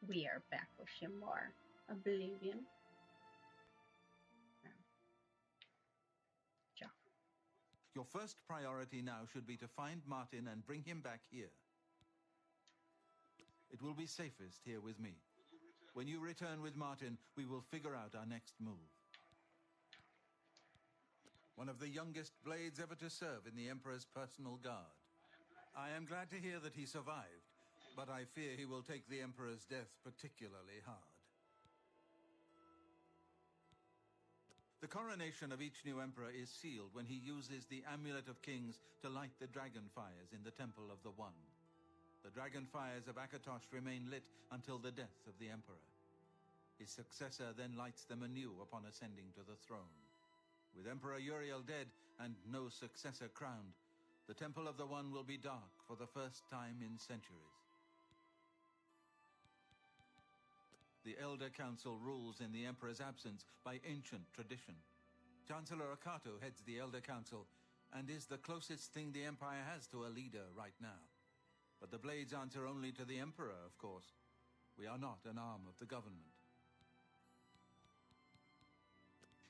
we are back with some more Oblivion. Job. Your first priority now should be to find Martin and bring him back here. It will be safest here with me. When you return with Martin, we will figure out our next move. One of the youngest blades ever to serve in the Emperor's personal guard. I am glad to hear that he survived, but I fear he will take the Emperor's death particularly hard. The coronation of each new Emperor is sealed when he uses the Amulet of Kings to light the dragon fires in the Temple of the One. The dragon fires of Akatosh remain lit until the death of the Emperor. His successor then lights them anew upon ascending to the throne. With Emperor Uriel dead and no successor crowned, the Temple of the One will be dark for the first time in centuries. The Elder Council rules in the Emperor's absence by ancient tradition. Chancellor Akato heads the Elder Council and is the closest thing the Empire has to a leader right now. But the Blades answer only to the Emperor, of course. We are not an arm of the government.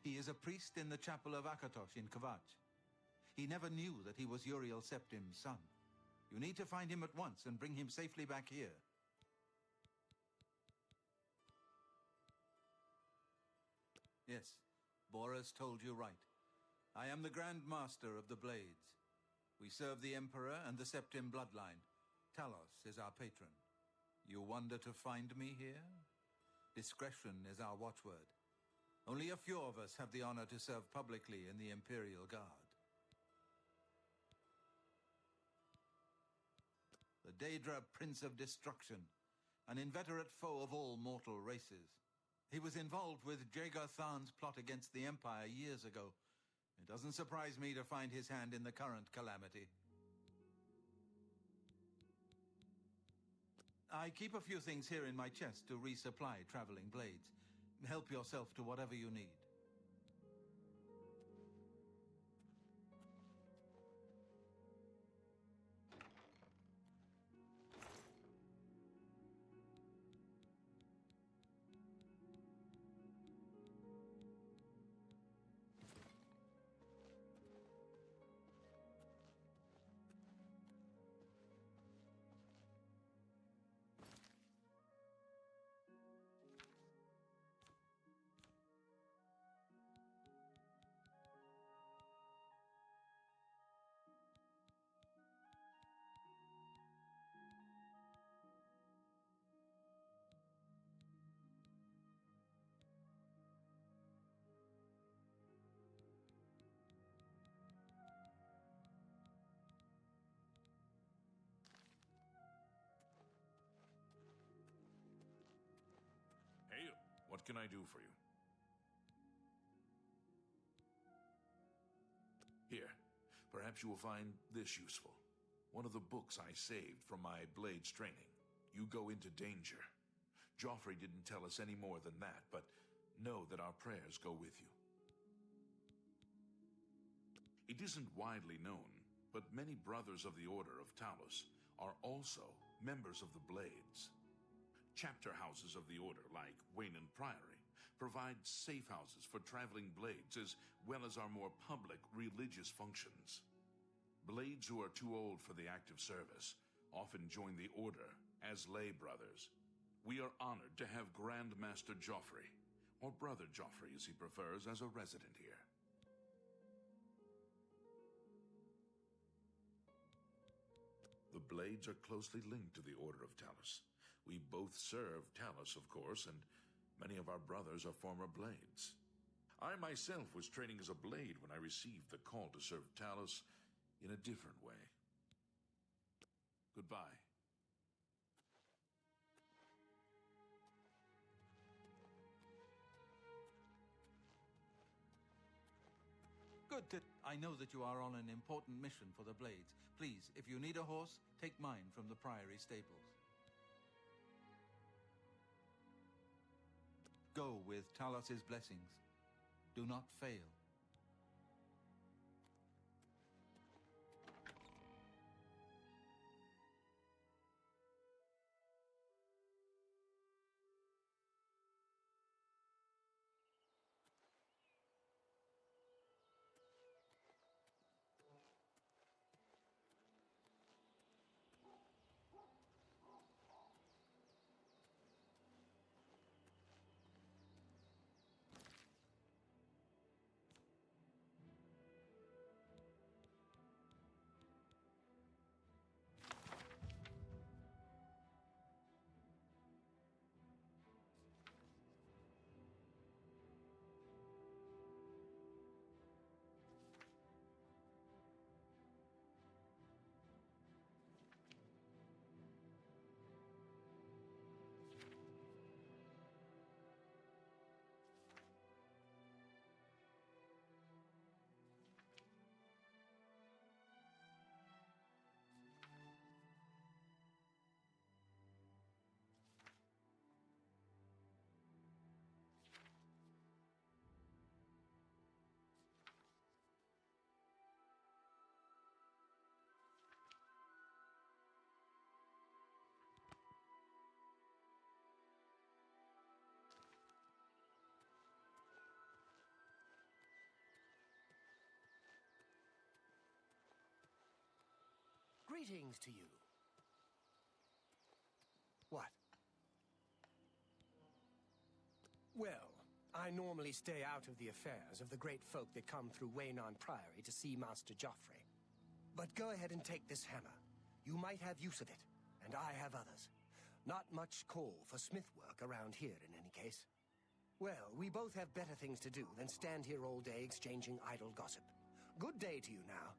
He is a priest in the chapel of Akatosh in Kvatch. He never knew that he was Uriel Septim's son. You need to find him at once and bring him safely back here. Yes, Boris told you right. I am the Grand Master of the Blades. We serve the Emperor and the Septim bloodline. Talos is our patron. You wonder to find me here? Discretion is our watchword. Only a few of us have the honor to serve publicly in the Imperial Guard. The Daedra Prince of Destruction, an inveterate foe of all mortal races. He was involved with Jagar Tharn's plot against the Empire years ago. It doesn't surprise me to find his hand in the current calamity. I keep a few things here in my chest to resupply traveling blades. Help yourself to whatever you need. Hey, what can I do for you? Here, perhaps you will find this useful. One of the books I saved from my blades training. You go into danger. Joffrey didn't tell us any more than that, but know that our prayers go with you. It isn't widely known, but many brothers of the Order of Talos are also members of the Blades. Chapter houses of the Order, like Wayland Priory, provide safe houses for traveling blades as well as our more public religious functions. Blades who are too old for the active service often join the Order as lay brothers. We are honored to have Grand Master Joffrey, or Brother Joffrey as he prefers, as a resident here. The Blades are closely linked to the Order of Talos. We both serve Talos, of course, and many of our brothers are former Blades. I myself was training as a Blade when I received the call to serve Talos in a different way. Goodbye. Good. I know that you are on an important mission for the Blades. Please, if you need a horse, take mine from the Priory stables. Go with Talos' blessings. Do not fail. Greetings to you. What? Well, I normally stay out of the affairs of the great folk that come through Waynon Priory to see Master Joffrey. But go ahead and take this hammer. You might have use of it, and I have others. Not much call for smith work around here in any case. Well, we both have better things to do than stand here all day exchanging idle gossip. Good day to you now.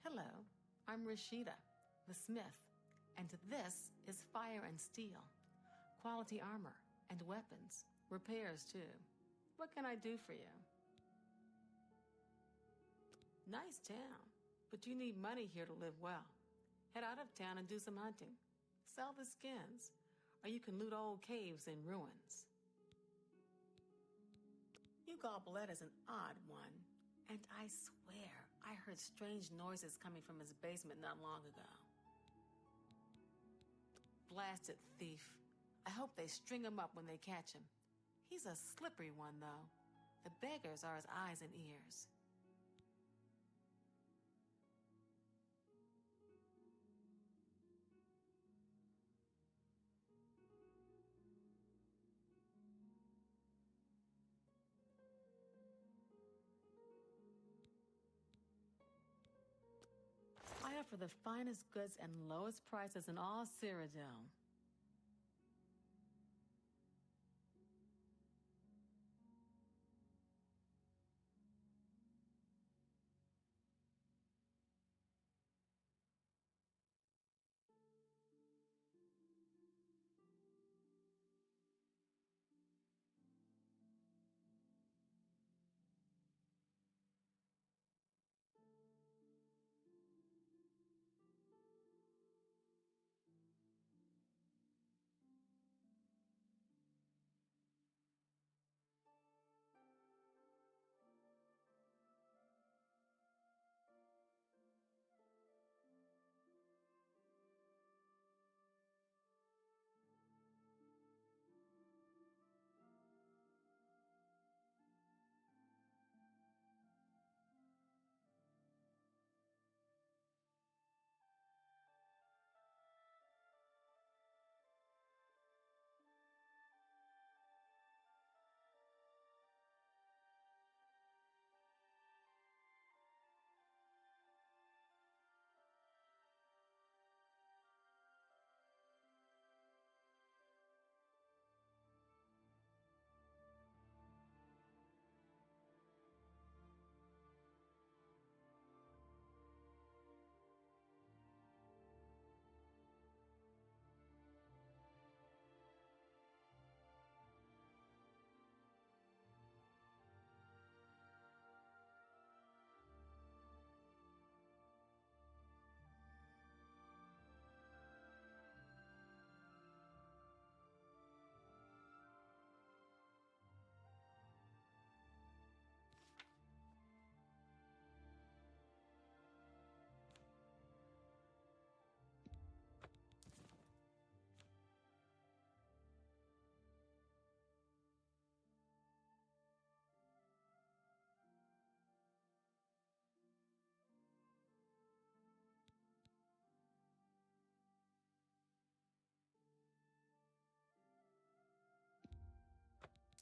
Hello, I'm Rashida, the smith, and this is Fire and Steel. Quality armor and weapons, repairs too. What can I do for you? Nice town, but you need money here to live well. Head out of town and do some hunting. Sell the skins, or you can loot old caves in ruins. You Goblet is an odd one, and I swear I heard strange noises coming from his basement not long ago. Blasted thief. I hope they string him up when they catch him. He's a slippery one, though. The beggars are his eyes and ears. I offer the finest goods and lowest prices in all Cyrodiil.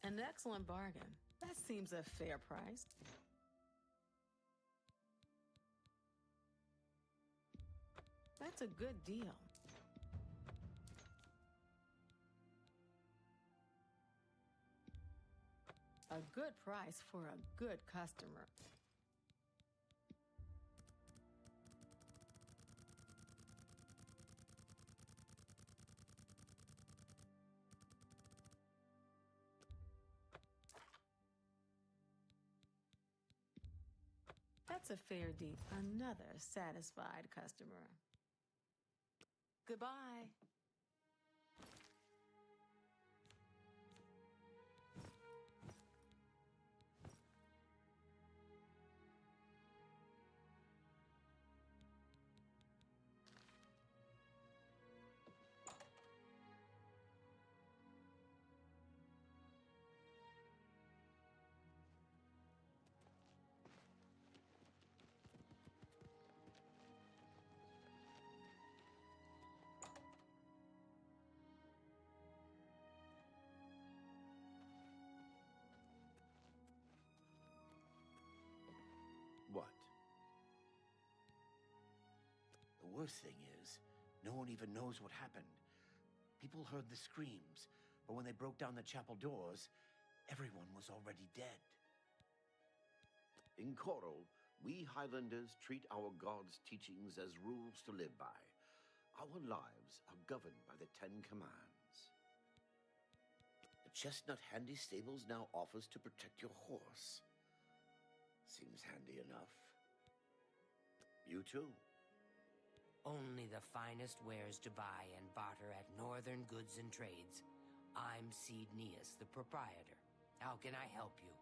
An excellent bargain. That seems a fair price. That's a good deal. A good price for a good customer. That's a fair deal. Another satisfied customer. Goodbye. What? The worst thing is, no one even knows what happened. People heard the screams, but when they broke down the chapel doors, everyone was already dead. In Coral, we Highlanders treat our gods' teachings as rules to live by. Our lives are governed by the 10 Commands. The Chestnut Handy Stables now offers to protect your horse. Seems handy enough. You too. Only the finest wares to buy and barter at Northern Goods and Trades. I'm Cednius, the proprietor. How can I help you?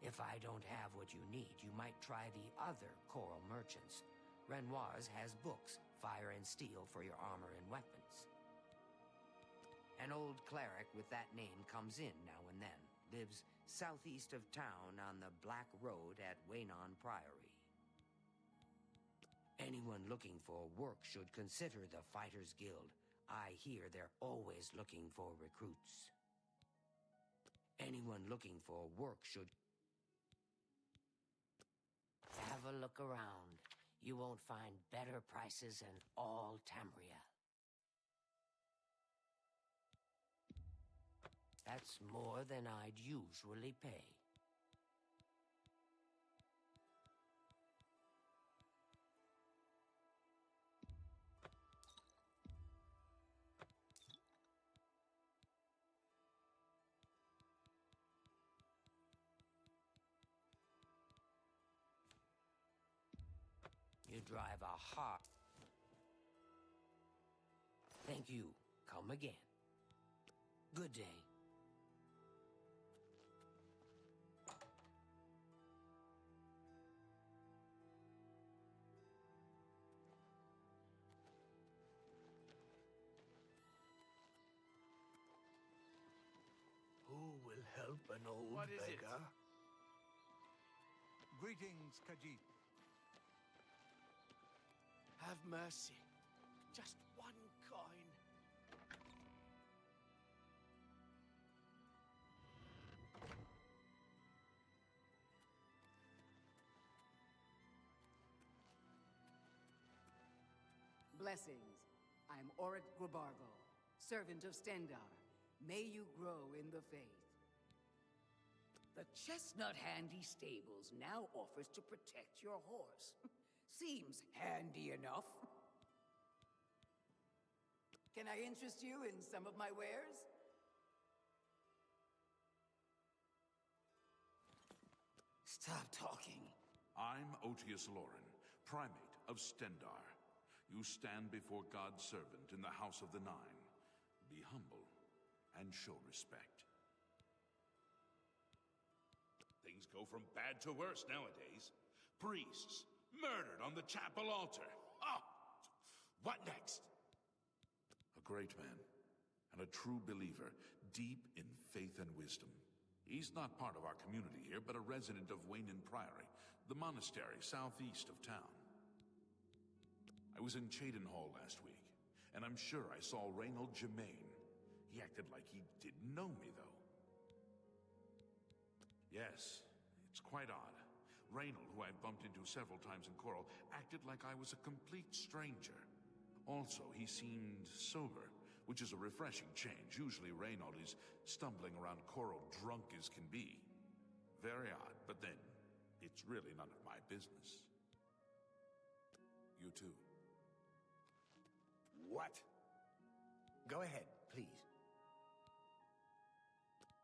If I don't have what you need, you might try the other Coral merchants. Renoir's has books, fire and steel for your armor and weapons. An old cleric with that name comes in now and then. Lives southeast of town on the Black Road at Waynon Priory. Anyone looking for work should consider the Fighters Guild. I hear they're always looking for recruits. Anyone looking for work should... Have a look around. You won't find better prices in all Tamria. That's more than I'd usually pay. You drive a hot... Thank you. Come again. Good day. Who will help an old What is it? beggar? Greetings, Khajiit. Have mercy. Just one coin. Blessings. I'm Oric Grabargo, servant of Stendar. May you grow in the faith. The Chestnut Handy Stables now offers to protect your horse. Seems handy enough. Can I interest you in some of my wares? Stop talking. I'm Otius Loren, primate of Stendar. You stand before God's servant in the House of the Nine. Be humble and show respect. Things go from bad to worse nowadays. Priests murdered on the chapel altar. Oh, what next? A great man and a true believer, deep in faith and wisdom. He's not part of our community here, but a resident of Waynon Priory, the monastery southeast of town. I was in Cheydinhall last week, and I'm sure I saw Reynold Germain. He acted like he didn't know me, though. Yes, it's quite odd. Reynold, who I'd bumped into several times in Coral, acted like I was a complete stranger. Also, he seemed sober, which is a refreshing change. Usually Reynold is stumbling around Coral drunk as can be. Very odd, but then, it's really none of my business. You too. What? Go ahead, please.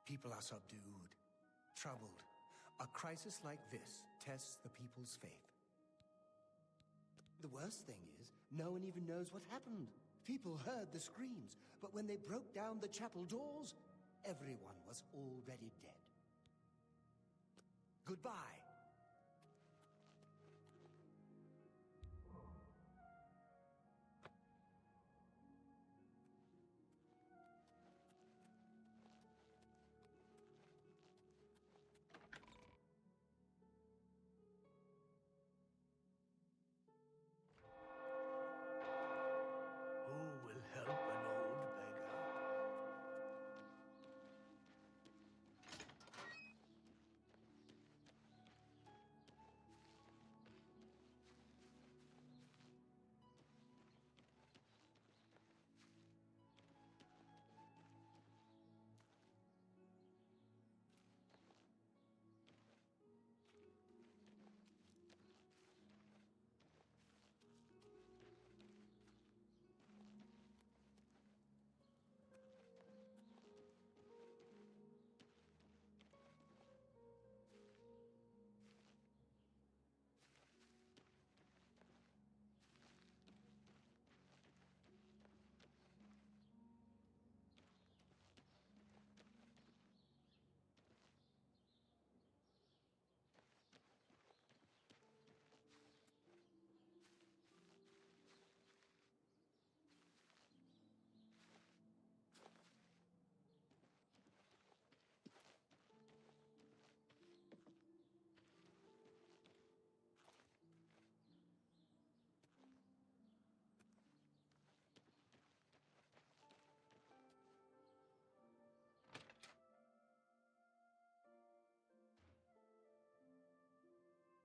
People are subdued, troubled. A crisis like this tests the people's faith. The worst thing is, no one even knows what happened. People heard the screams, but when they broke down the chapel doors, everyone was already dead. Goodbye. Who will help an old beggar?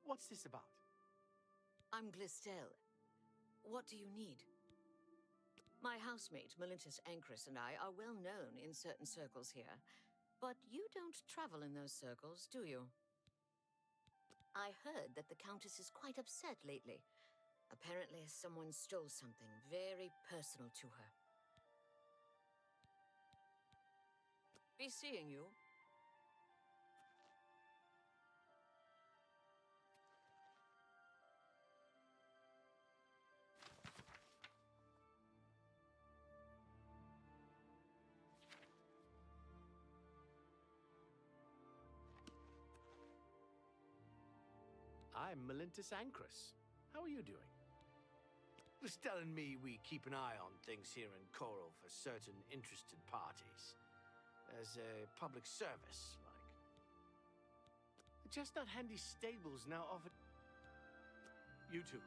What's this about? I'm Glistel. What do you need? My housemate, Melintus Ancris, and I are well known in certain circles here. But you don't travel in those circles, do you? I heard that the Countess is quite upset lately. Apparently, someone stole something very personal to her. Be seeing you. I'm Melintus Ancris. How are you doing? Was telling me we keep an eye on things here in Coral for certain interested parties. As a public service, like. The Chestnut Handy Stables now offer... You too.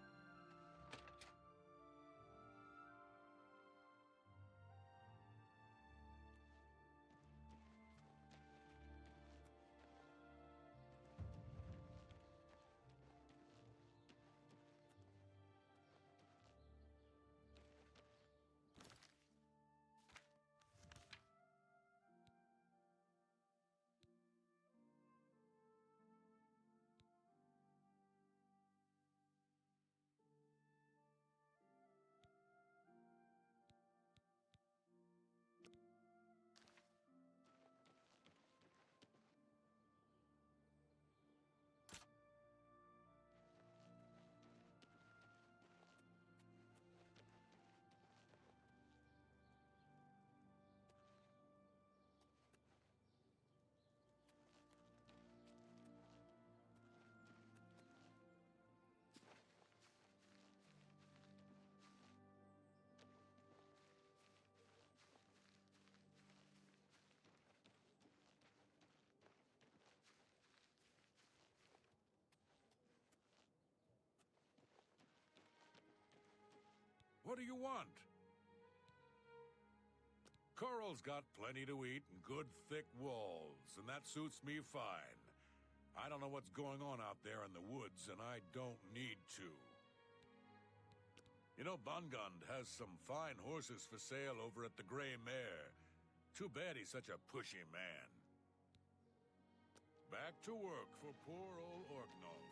What do you want? Coral's got plenty to eat and good thick walls, and that suits me fine. I don't know what's going on out there in the woods, and I don't need to. You know, Bangand has some fine horses for sale over at the Grey Mare. Too bad he's such a pushy man. Back to work for poor old Orknall.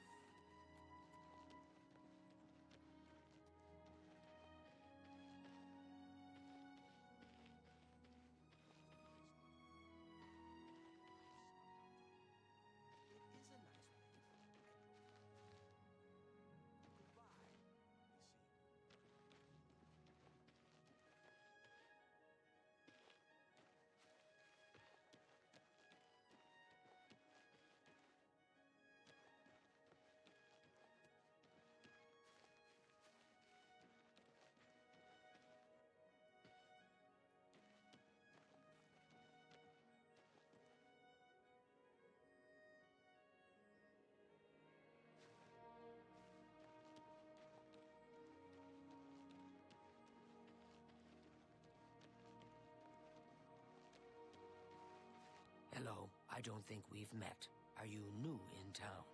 Hello, I don't think we've met. Are you new in town?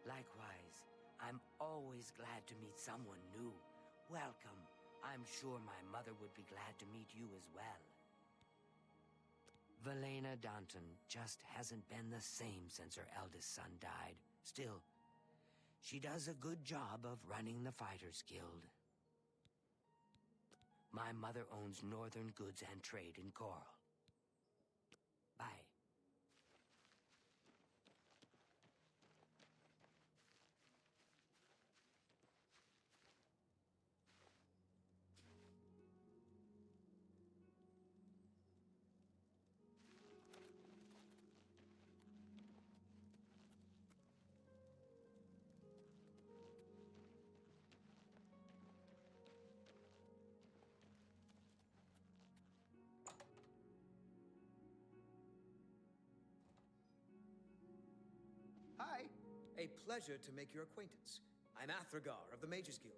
Likewise, I'm always glad to meet someone new. Welcome. I'm sure my mother would be glad to meet you as well. Valena Danton just hasn't been the same since her eldest son died. Still, she does a good job of running the Fighters Guild. My mother owns Northern Goods and Trade in Coral. Bye. Hi. A pleasure to make your acquaintance. I'm Athragar of the Mages Guild.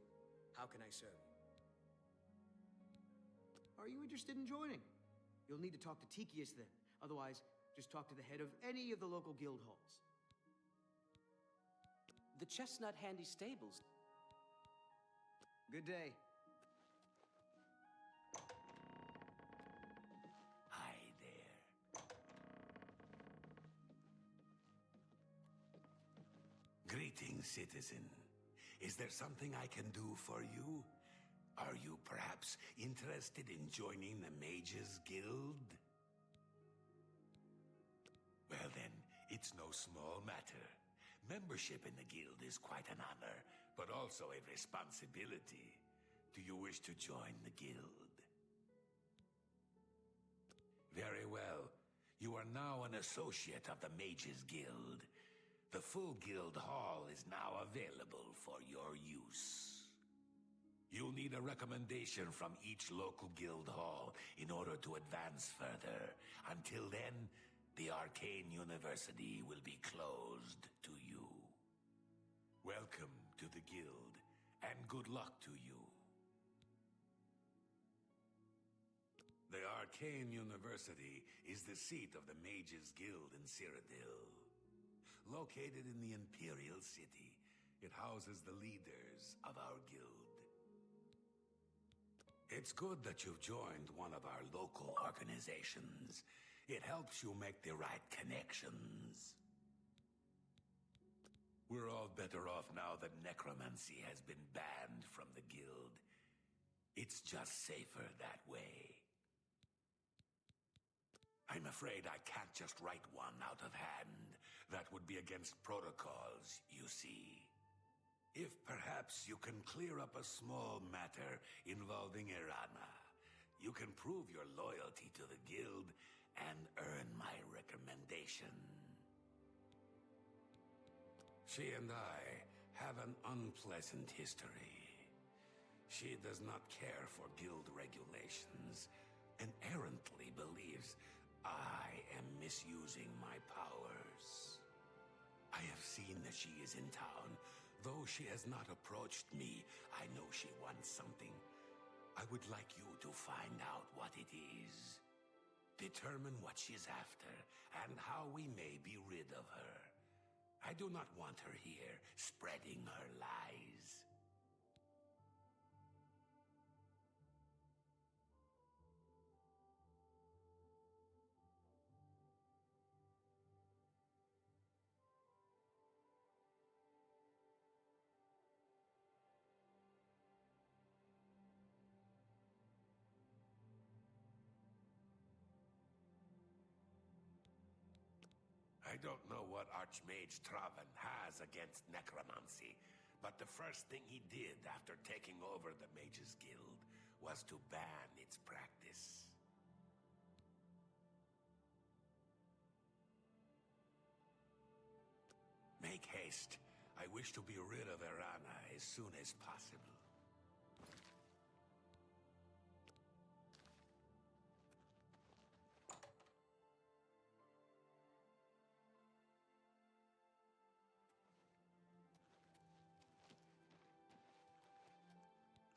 How can I serve you? Are you interested in joining? You'll need to talk to Tikius then. Otherwise, just talk to the head of any of the local guild halls. The Chestnut Handy Stables. Good day. Hi there. Greetings, citizen. Is there something I can do for you? Are you perhaps interested in joining the Mages Guild? Well then, it's no small matter. Membership in the guild is quite an honor, but also a responsibility. Do you wish to join the guild? Very well. You are now an associate of the Mages Guild. The full guild hall is now available for your use. You'll need a recommendation from each local guild hall in order to advance further. Until then, the Arcane University will be closed to you. Welcome to the guild, and good luck to you. The Arcane University is the seat of the Mages Guild in Cyrodiil. Located in the Imperial City, it houses the leaders of our guild. It's good that you've joined one of our local organizations. It helps you make the right connections. We're all better off now that necromancy has been banned from the guild. It's just safer that way. I'm afraid I can't just write one out of hand. That would be against protocols, you see. If perhaps you can clear up a small matter involving Irana, you can prove your loyalty to the guild and earn my recommendation. She and I have an unpleasant history. She does not care for guild regulations and errantly believes I am misusing my powers. I have seen that she is in town. Though she has not approached me, I know she wants something. I I would like you to find out what it is. Determine what she's after, and how we may be rid of her. I do not want her here, spreading her lies. I don't know what Archmage Traven has against necromancy, but the first thing he did after taking over the Mages Guild was to ban its practice. Make haste. I wish to be rid of Erana as soon as possible.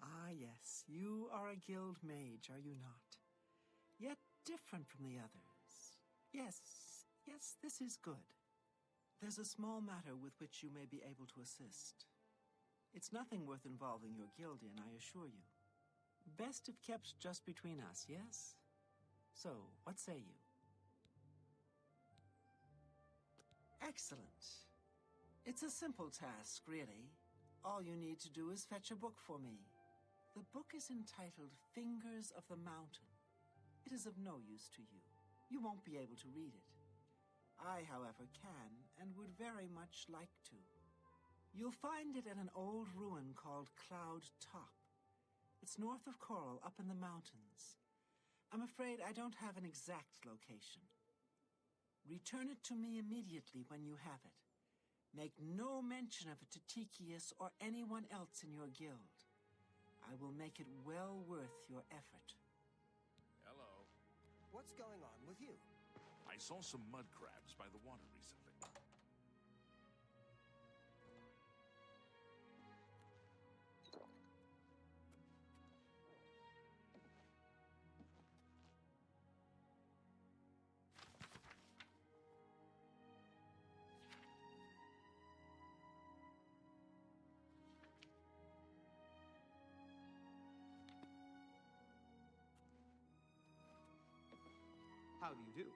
Ah, yes, you are a guild mage, are you not? Yet different from the others. Yes, this is good. There's a small matter with which you may be able to assist. It's nothing worth involving your guild in, I assure you. Best if kept just between us, yes? So, what say you? Excellent. It's a simple task, really. All you need to do is fetch a book for me. The book is entitled Fingers of the Mountain. It is of no use to you. You won't be able to read it. I, however, can and would very much like to. You'll find it at an old ruin called Cloud Top. It's north of Coral, up in the mountains. I'm afraid I don't have an exact location. Return it to me immediately when you have it. Make no mention of it to Tikius or anyone else in your guild. I will make it well worth your effort. Hello. What's going on with you? I saw some mud crabs by the water recently. How do you do?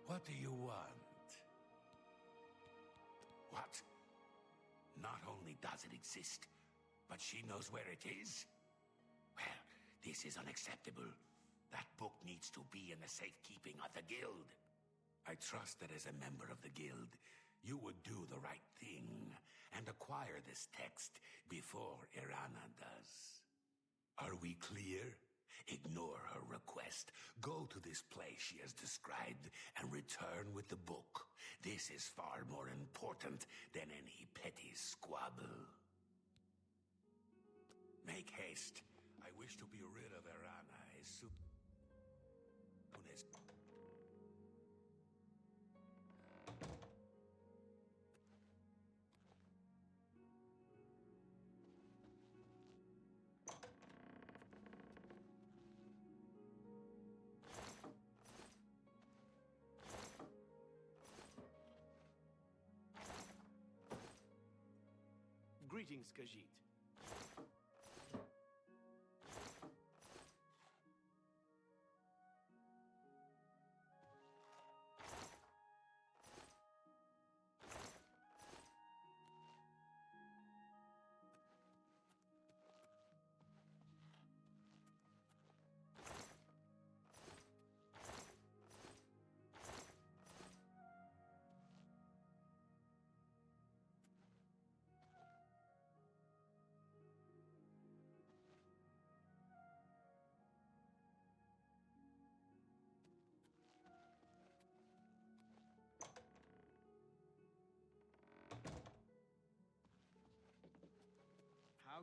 What do you want? What? Not only does it exist, but she knows where it is? Well, this is unacceptable. That book needs to be in the safekeeping of the guild. I trust that as a member of the guild, you would do the right thing and acquire this text before Irana does. Are we clear? Ignore her request. Go to this place she has described and return with the book. This is far more important than any petty squabble. Make haste. I wish to be rid of Irana as soon as... Greetings, Khajiit.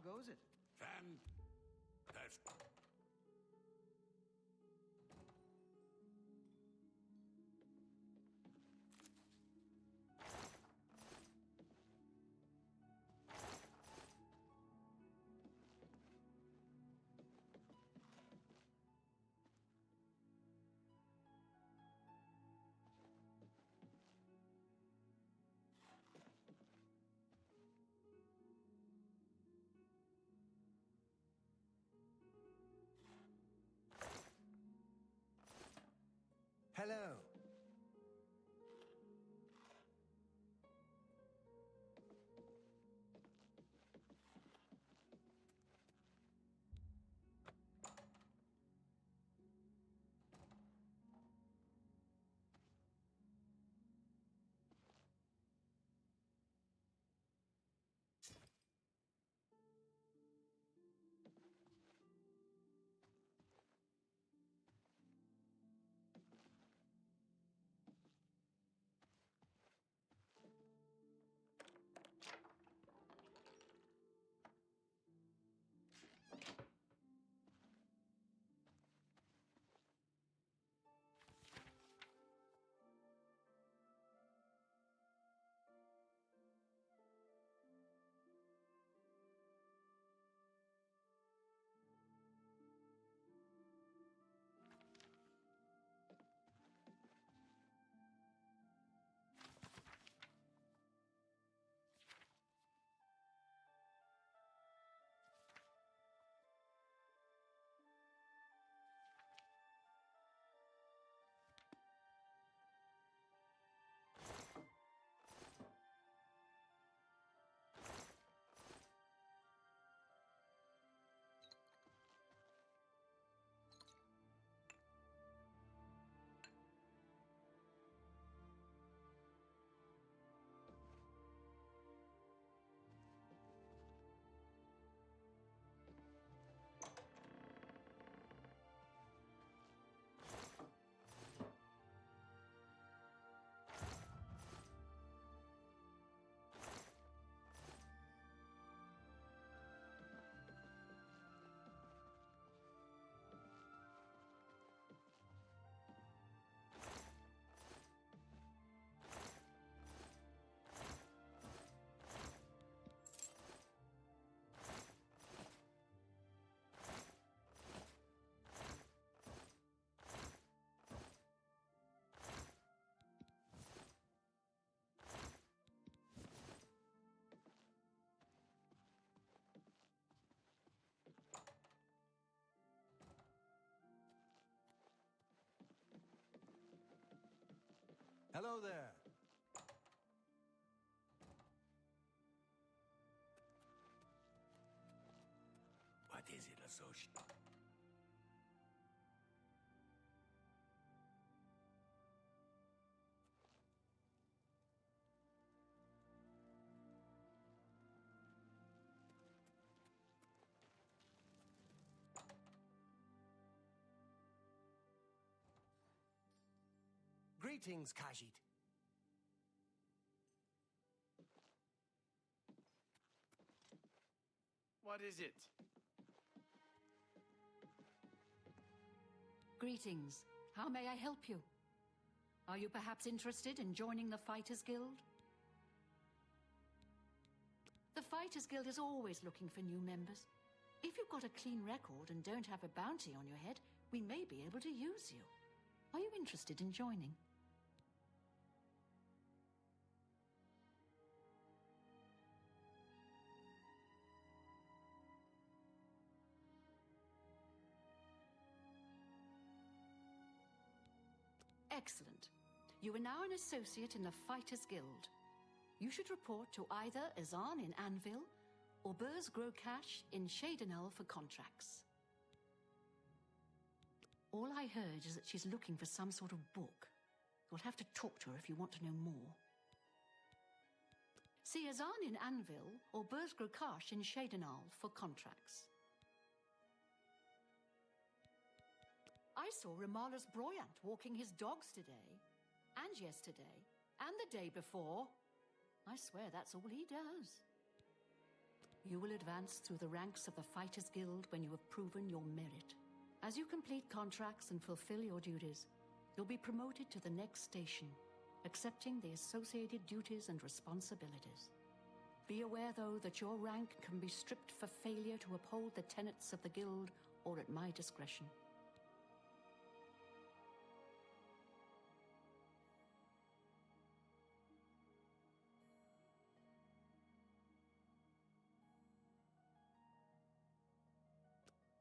goes it? Fantastic. Hello. Hello there. What is it, associate? Greetings, Khajiit. What is it? Greetings. How may I help you? Are you perhaps interested in joining the Fighters Guild? The Fighters Guild is always looking for new members. If you've got a clean record and don't have a bounty on your head, we may be able to use you. Are you interested in joining? Excellent. You are now an associate in the Fighters Guild. You should report to either Azan in Anvil or Burz Grokash in Shadenel for contracts. All I heard is that she's looking for some sort of book. You'll have to talk to her if you want to know more. See Azan in Anvil or Burz Grokash in Shadenal for contracts. I saw Ramalas Broyant walking his dogs today, and yesterday, and the day before. I swear that's all he does. You will advance through the ranks of the Fighters Guild when you have proven your merit. As you complete contracts and fulfill your duties, you'll be promoted to the next station, accepting the associated duties and responsibilities. Be aware, though, that your rank can be stripped for failure to uphold the tenets of the Guild or at my discretion.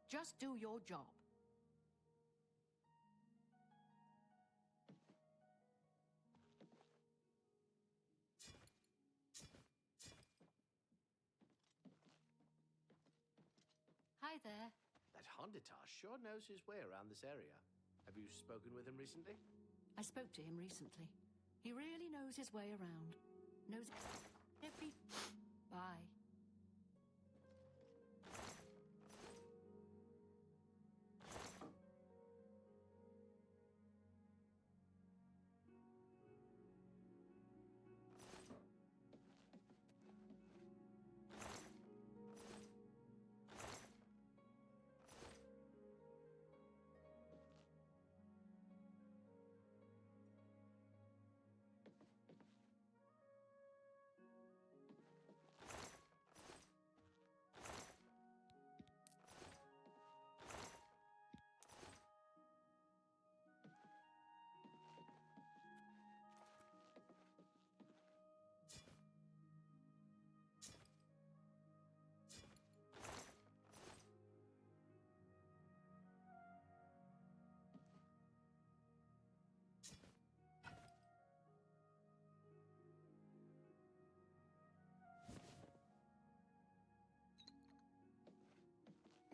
Just do your job. Hi there. That Honditar sure knows his way around this area. Have you spoken with him recently? I spoke to him recently. He really knows his way around. Knows every... Bye.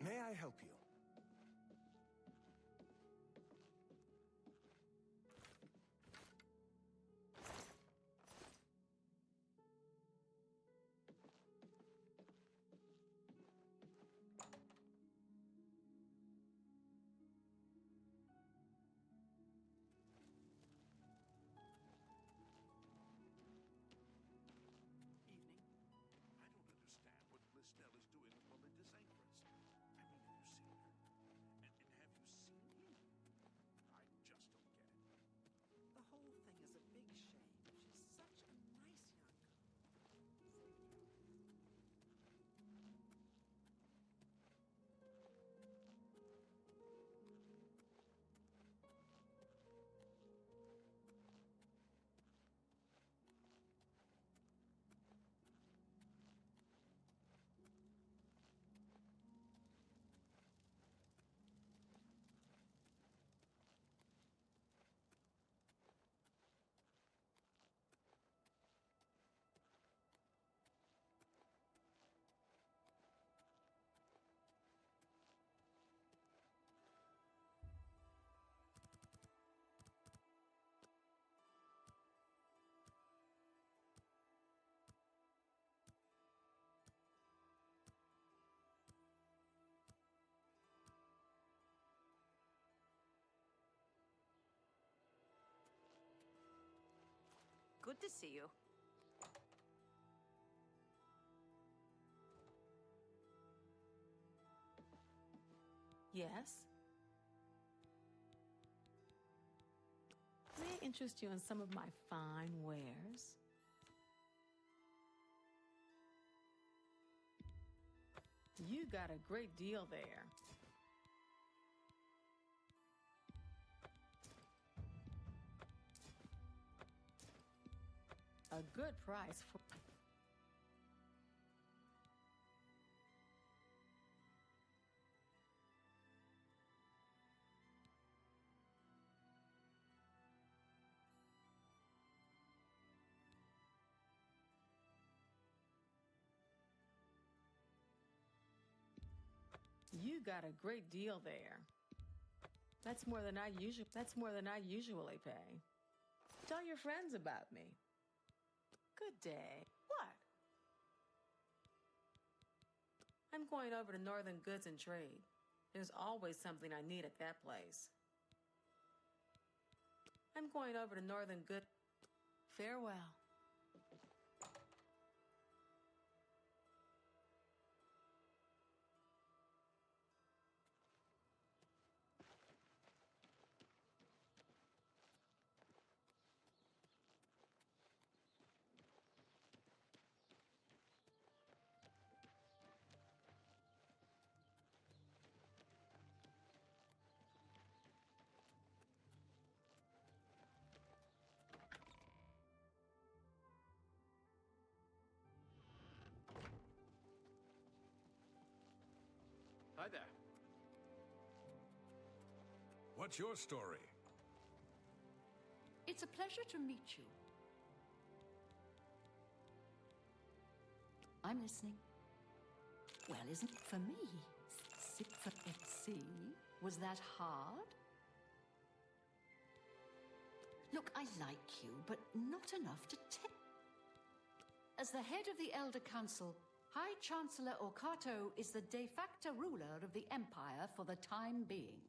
May I help you? I don't understand what Blistel is doing with Melinda Zankris. I mean, have you seen her? And have you seen him? I just don't get it. The whole thing is a big shame. She's such a nice young girl. Good to see you. Yes? May I interest you in some of my fine wares? You got a great deal there. A good price for... You got a great deal there. That's more than I usually pay. Tell your friends about me. Good day. What? I'm going over to Northern Goods and Trade. There's always something I need at that place. I'm going over to Northern Goods. Farewell. Hi there. What's your story? It's a pleasure to meet you. I'm listening. Well, isn't it for me? Sit for Etsy. Was that hard? Look, I like you, but not enough to tell. As the head of the Elder Council, High Chancellor Okato is the de facto ruler of the Empire for the time being.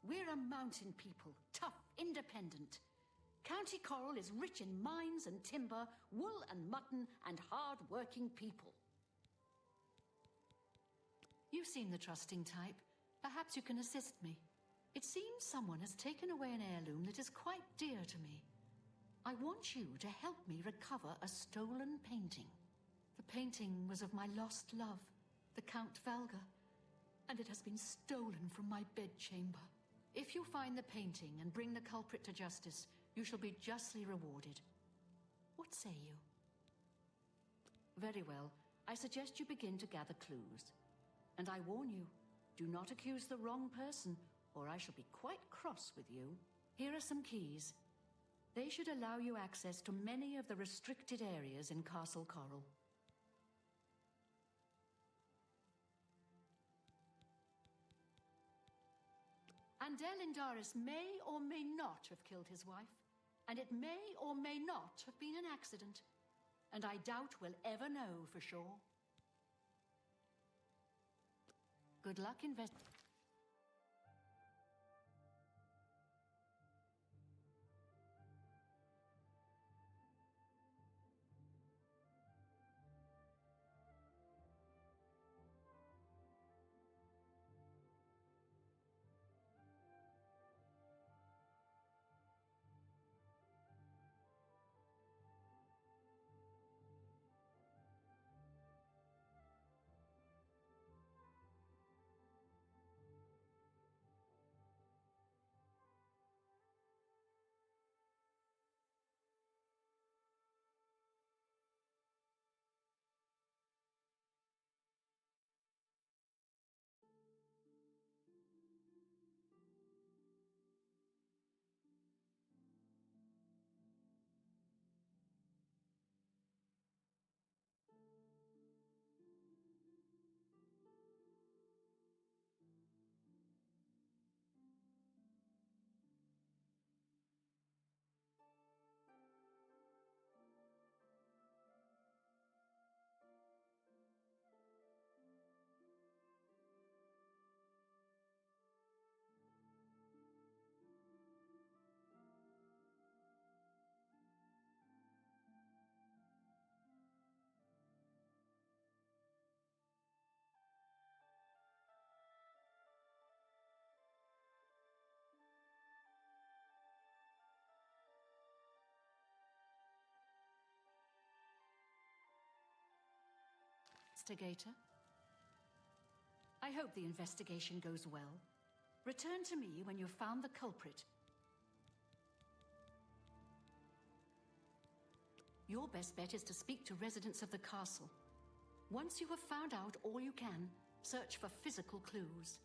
We're a mountain people, tough, independent. County Coral is rich in mines and timber, wool and mutton, and hard-working people. You seem the trusting type. Perhaps you can assist me. It seems someone has taken away an heirloom that is quite dear to me. I want you to help me recover a stolen painting. The painting was of my lost love, the Count Valga, and it has been stolen from my bedchamber. If you find the painting and bring the culprit to justice, you shall be justly rewarded. What say you? Very well. I suggest you begin to gather clues. And I warn you, do not accuse the wrong person, or I shall be quite cross with you. Here are some keys. They should allow you access to many of the restricted areas in Castle Coral. Andel Indaris may or may not have killed his wife, and it may or may not have been an accident, and I doubt we'll ever know for sure. Good luck, investigator. I hope the investigation goes well. Return to me when you've found the culprit. Your best bet is to speak to residents of the castle. Once you have found out all you can, search for physical clues.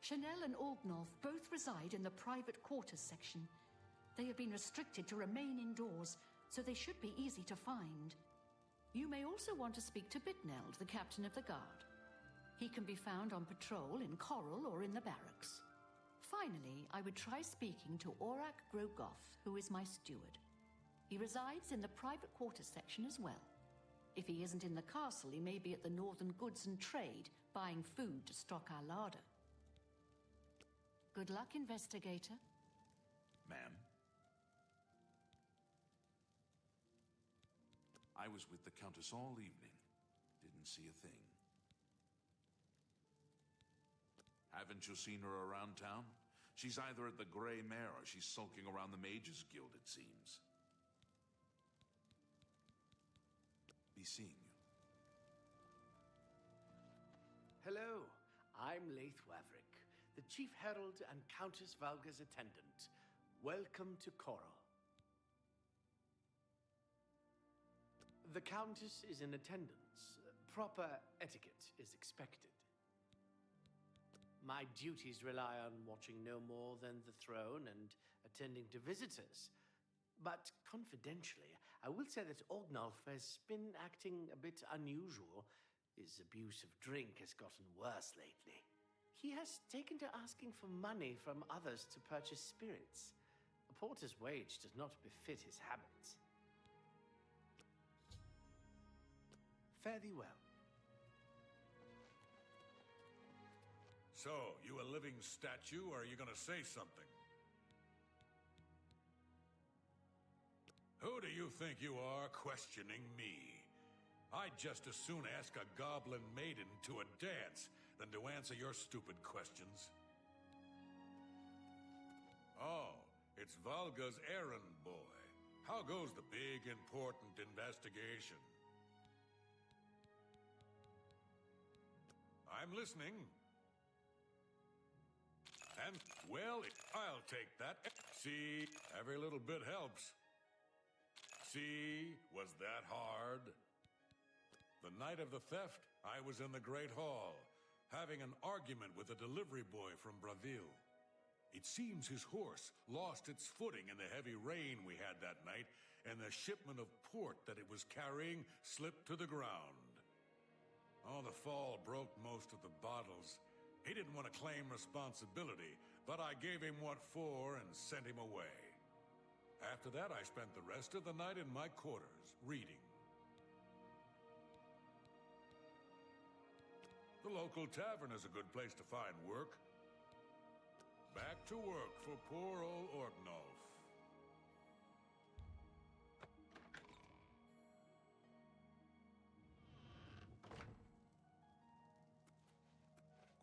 Chanel and Orgnolf both reside in the private quarters section. They have been restricted to remain indoors, so they should be easy to find. You may also want to speak to Bitneld, the captain of the guard. He can be found on patrol in Coral or in the barracks. Finally, I would try speaking to Orak Grogoth, who is my steward. He resides in the private quarters section as well. If he isn't in the castle, he may be at the Northern Goods and Trade, buying food to stock our larder. Good luck, investigator. Ma'am? I was with the Countess all evening. Didn't see a thing. Haven't you seen her around town? She's either at the Grey Mare or she's sulking around the Mages Guild, it seems. Be seeing you. Hello, I'm Laith Waverick, the Chief Herald and Countess Valga's attendant. Welcome to Coral. The Countess is in attendance. Proper etiquette is expected. My duties rely on watching no more than the throne and attending to visitors. But confidentially, I will say that Ognolf has been acting a bit unusual. His abuse of drink has gotten worse lately. He has taken to asking for money from others to purchase spirits. A porter's wage does not befit his habits. Fare thee well. So, you a living statue, or are you gonna say something? Who do you think you are questioning me? I'd just as soon ask a goblin maiden to a dance than to answer your stupid questions. Oh, it's Valga's errand boy. How goes the big, important investigation? I'm listening. And, well, I'll take that. See, every little bit helps. See, was that hard? The night of the theft, I was in the Great Hall, having an argument with a delivery boy from Braville. It seems his horse lost its footing in the heavy rain we had that night, and the shipment of port that it was carrying slipped to the ground. Oh, the fall broke most of the bottles. He didn't want to claim responsibility, but I gave him what for and sent him away. After that, I spent the rest of the night in my quarters, reading. The local tavern is a good place to find work. Back to work for poor old Orgnolf.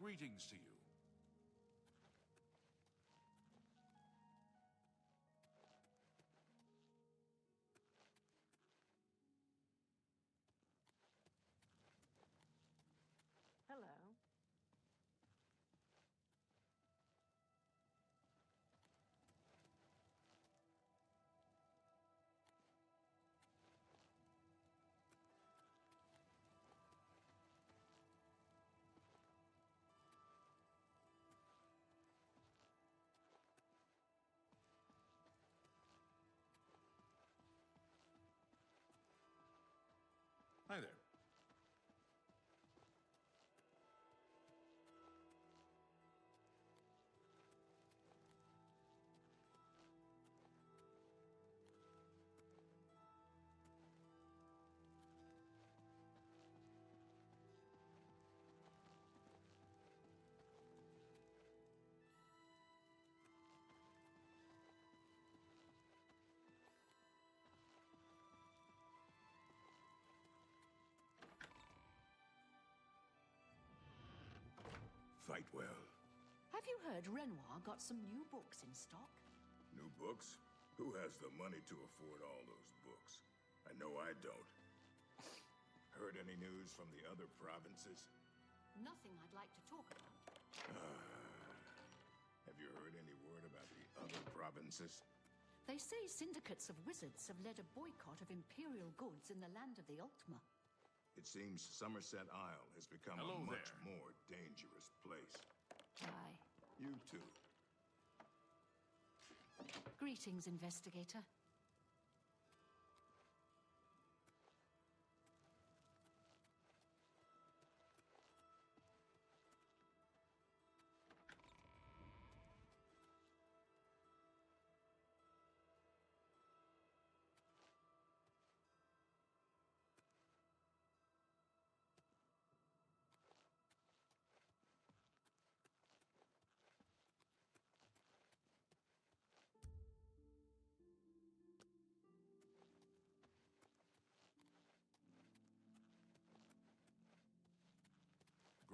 Greetings to you. Hello. Hi there. Fight well. Have you heard Renoir got some new books in stock? New books? Who has the money to afford all those books? I know I don't. Heard any news from the other provinces? Nothing I'd like to talk about. Have you heard any word about the other provinces? They say syndicates of wizards have led a boycott of imperial goods in the land of the Ultima. It seems Somerset Isle has become Hello a much there. more dangerous place. Aye. You too. Greetings, investigator.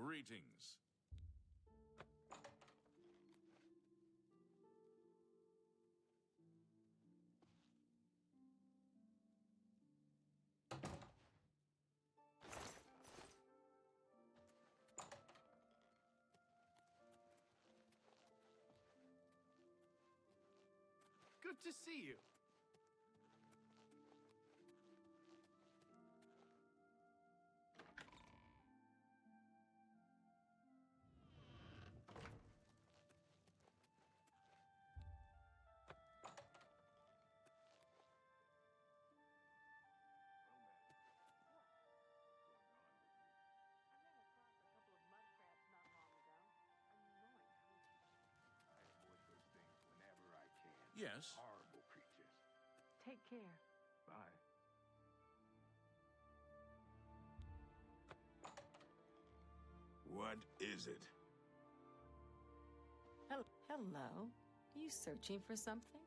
Greetings. Good to see you. Yes? Horrible creatures. Take care. Bye. What is it? Hello. Are you searching for something?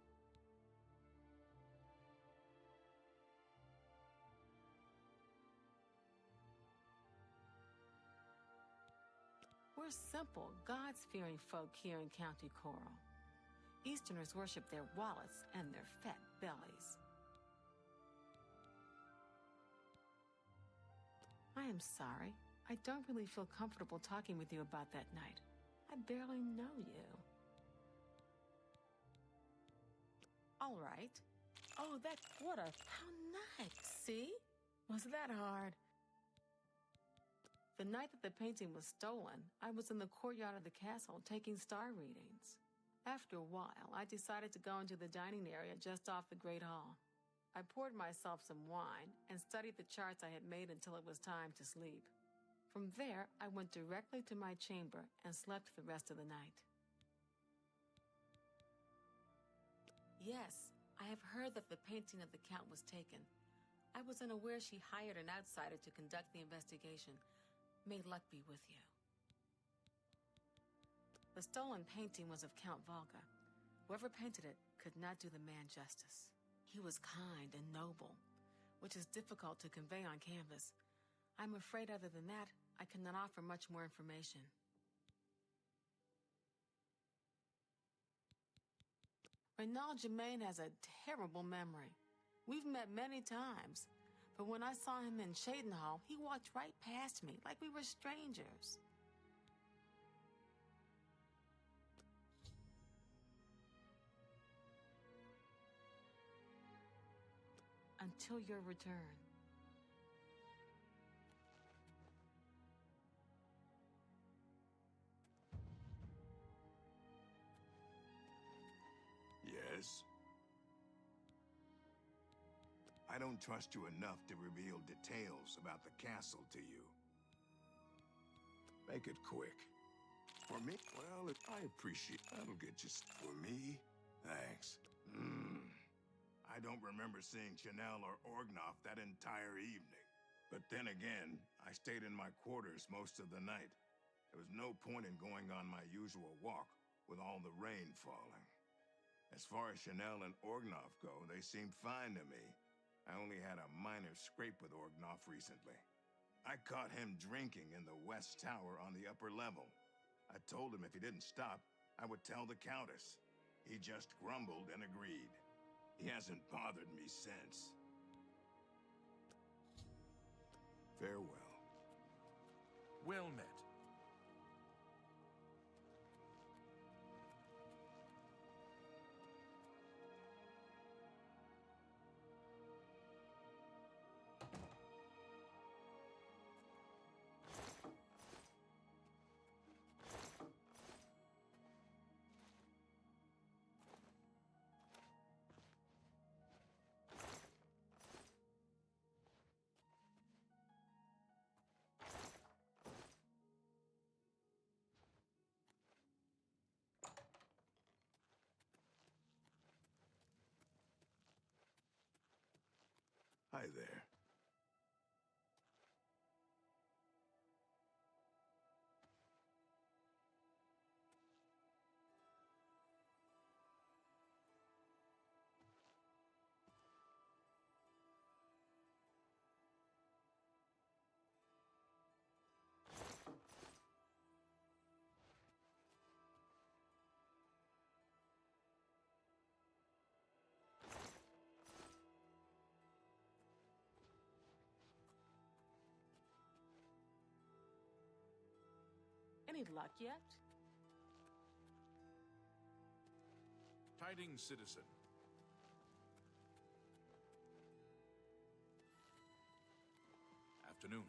We're simple, God-fearing folk here in County Coral. Easterners worship their wallets and their fat bellies. I am sorry. I don't really feel comfortable talking with you about that night. I barely know you. All right. Oh, how nice, see? Was that hard? The night that the painting was stolen, I was in the courtyard of the castle taking star readings. After a while, I decided to go into the dining area just off the Great Hall. I poured myself some wine and studied the charts I had made until it was time to sleep. From there, I went directly to my chamber and slept the rest of the night. Yes, I have heard that the painting of the Count was taken. I was unaware she hired an outsider to conduct the investigation. May luck be with you. The stolen painting was of Count Volga. Whoever painted it could not do the man justice. He was kind and noble, which is difficult to convey on canvas. I'm afraid other than that, I cannot offer much more information. Reynald Germain has a terrible memory. We've met many times, but when I saw him in Shadenhall, he walked right past me like we were strangers. Until your return. Yes? I don't trust you enough to reveal details about the castle to you. Make it quick. For me? Well, I appreciate that'll get you. For me? Thanks. I don't remember seeing Chanel or Orgnoff that entire evening. But then again, I stayed in my quarters most of the night. There was no point in going on my usual walk with all the rain falling. As far as Chanel and Orgnoff go, they seemed fine to me. I only had a minor scrape with Orgnoff recently. I caught him drinking in the West Tower on the upper level. I told him if he didn't stop, I would tell the Countess. He just grumbled and agreed. He hasn't bothered me since. Farewell. Well met. Hi there. Any luck yet? Tidings, citizen. Afternoon.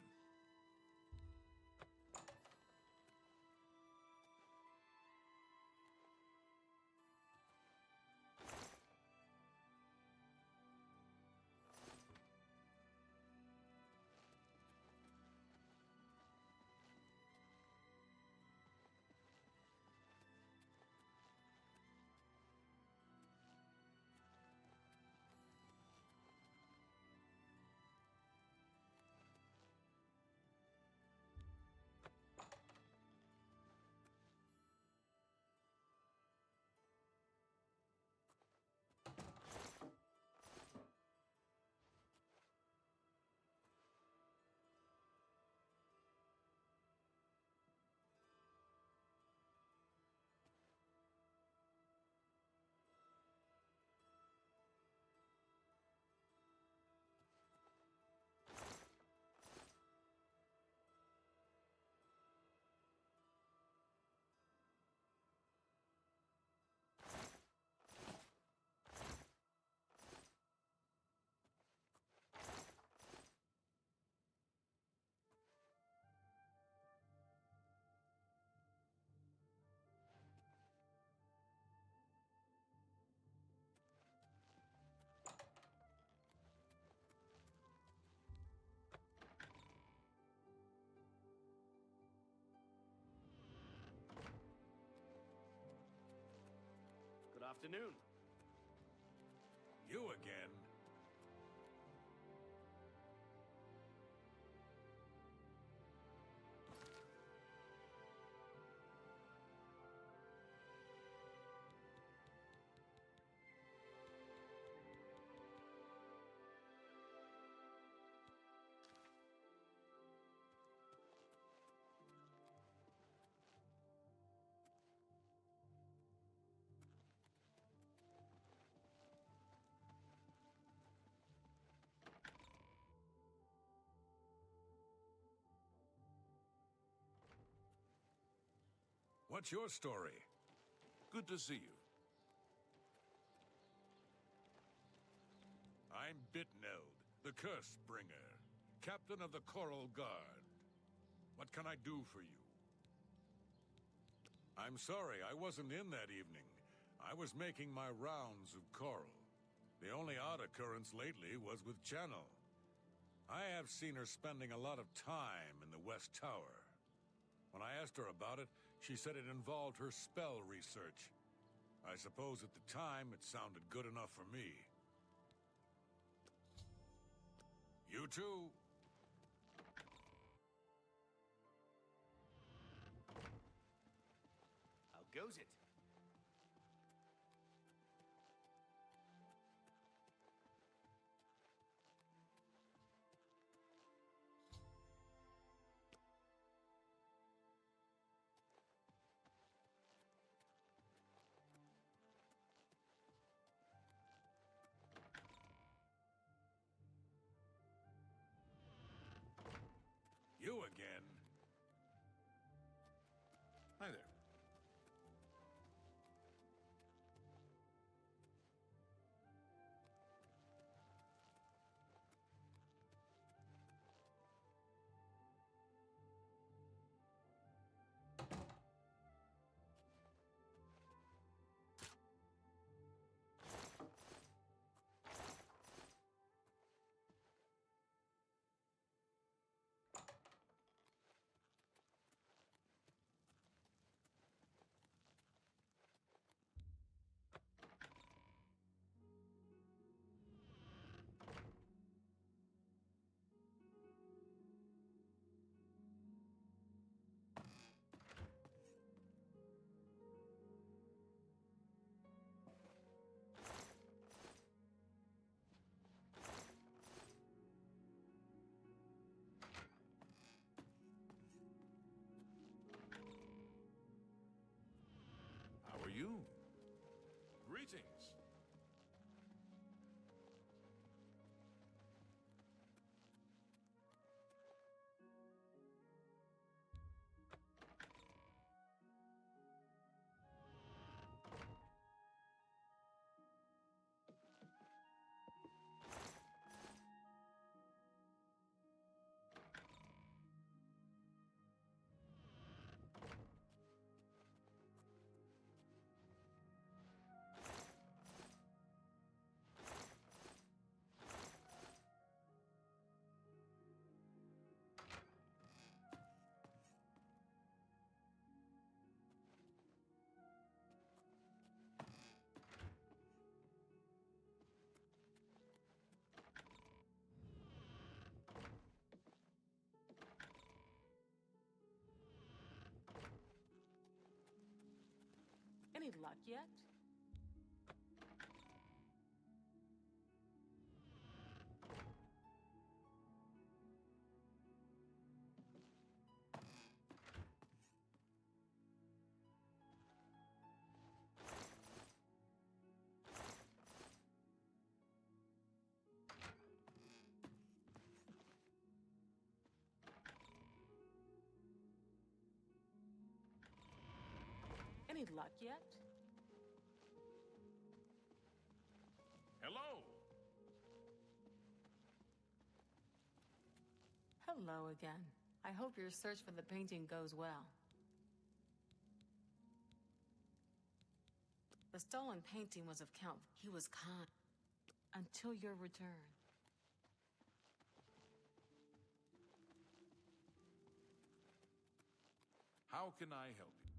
afternoon. You again? What's your story? Good to see you. I'm Bitneld, the Curse Bringer, captain of the Coral Guard. What can I do for you? I'm sorry, I wasn't in that evening. I was making my rounds of Coral. The only odd occurrence lately was with Channel. I have seen her spending a lot of time in the West Tower. When I asked her about it, she said it involved her spell research. I suppose at the time it sounded good enough for me. You too. How goes it? You again? Hi there. How are you? Greetings. Any luck yet? Any luck yet? Hello. Hello again. I hope your search for the painting goes well. The stolen painting was of Count. He was kind. Until your return. How can I help you?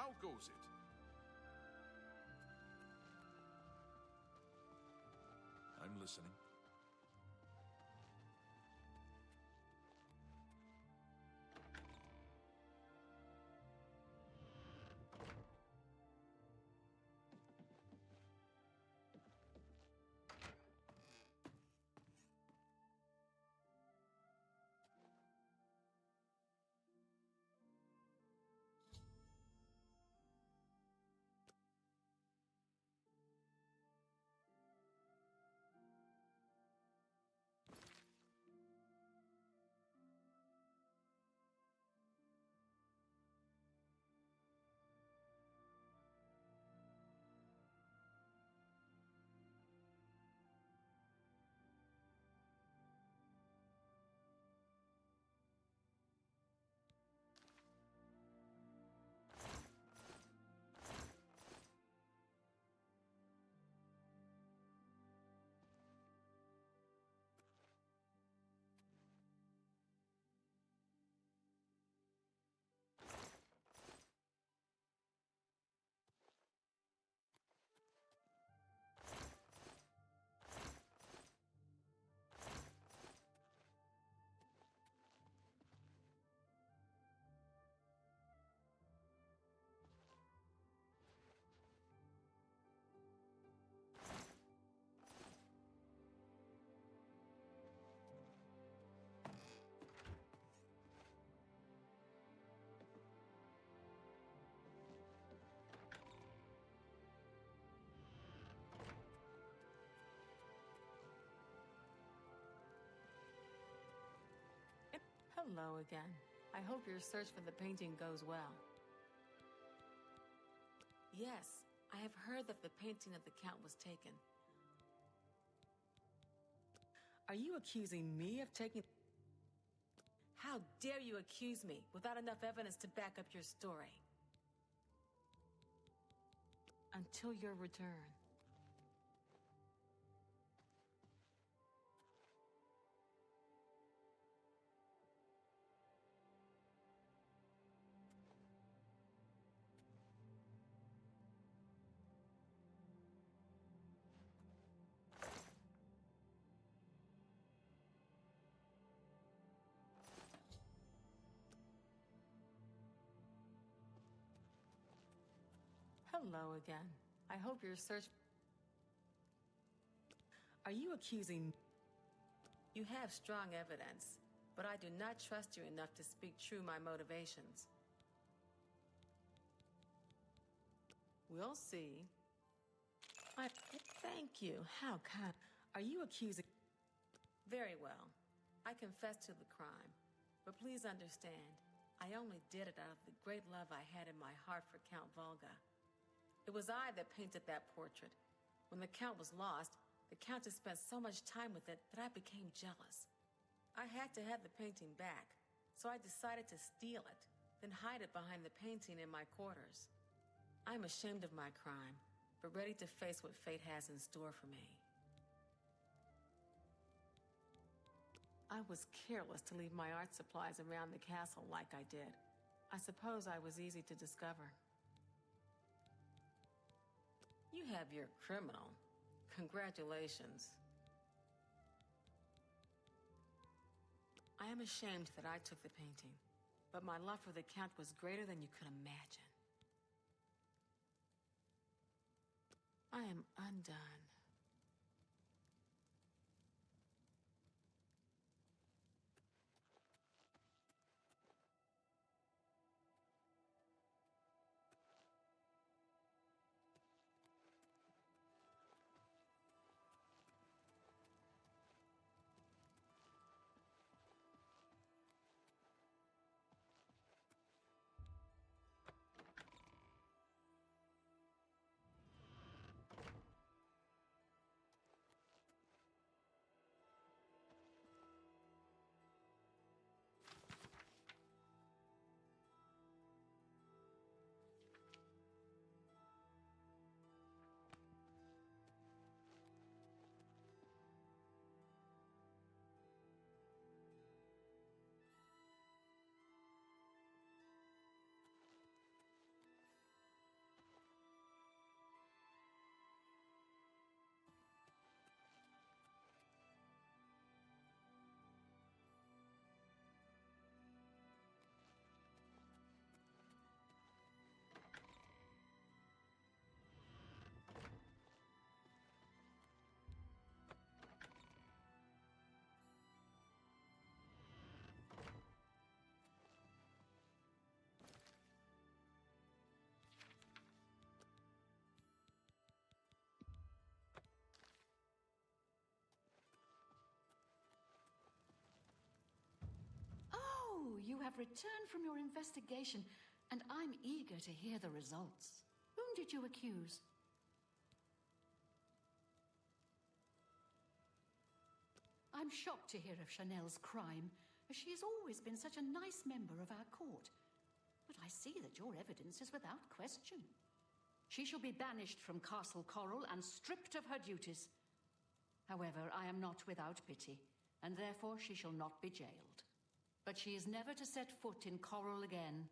How goes it? I'm listening. Hello again. I hope your search for the painting goes well. Yes, I have heard that the painting of the Count was taken. Are you accusing me of taking... How dare you accuse me without enough evidence to back up your story? Until your return. Hello again. I hope your search... Are you accusing... You have strong evidence, but I do not trust you enough to speak true my motivations. We'll see. Thank you. How kind. Are you accusing... Very well. I confess to the crime, but please understand, I only did it out of the great love I had in my heart for Count Volga. It was I that painted that portrait. When the Count was lost, the Countess spent so much time with it that I became jealous. I had to have the painting back, so I decided to steal it, then hide it behind the painting in my quarters. I'm ashamed of my crime, but ready to face what fate has in store for me. I was careless to leave my art supplies around the castle like I did. I suppose I was easy to discover. You have your criminal. Congratulations. I am ashamed that I took the painting, but my love for the Count was greater than you could imagine. I am undone. have returned from your investigation, and I'm eager to hear the results. Whom did you accuse? I'm shocked to hear of Chanel's crime, as she has always been such a nice member of our court. But I see that your evidence is without question. She shall be banished from Castle Coral and stripped of her duties. However, I am not without pity, and therefore she shall not be jailed. But she is never to set foot in Coral again.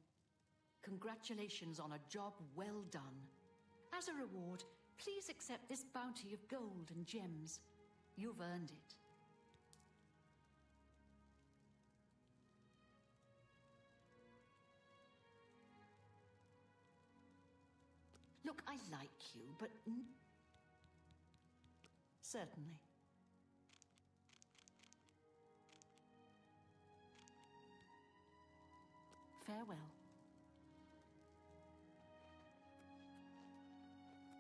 Congratulations on a job well done. As a reward, please accept this bounty of gold and gems. You've earned it. Look, I like you, but... Certainly. Farewell.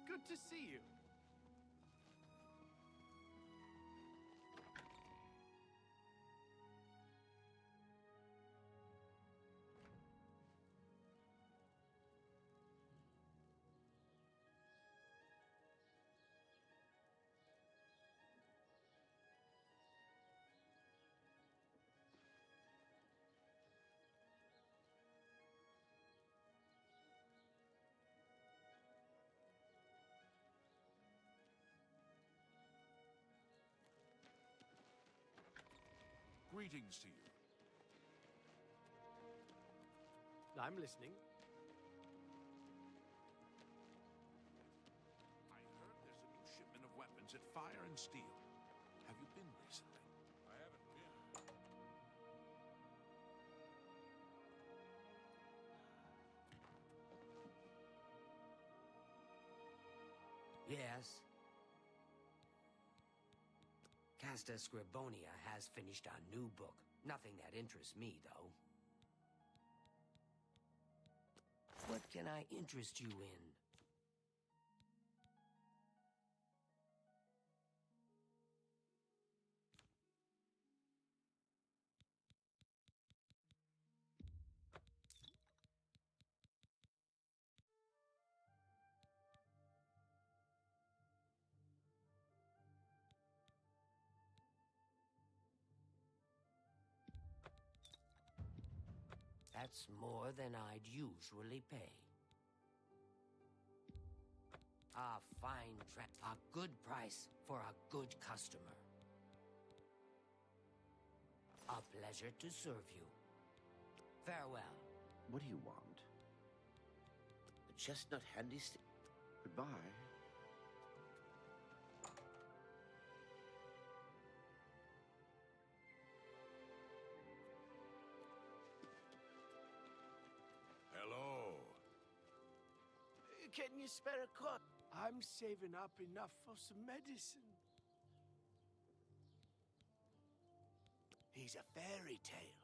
Good to see you. Greetings to you. I'm listening. I heard there's a new shipment of weapons at Fire and Steel. Have you been recently? I haven't been. Yes. Casta Scribonia has finished a new book. Nothing that interests me, though. What can I interest you in? That's more than I'd usually pay. A fine a good price for a good customer. A pleasure to serve you. Farewell. What do you want? A chestnut handy Goodbye. Hello. Can you spare a coin? I'm saving up enough for some medicine. He's a fairy tale.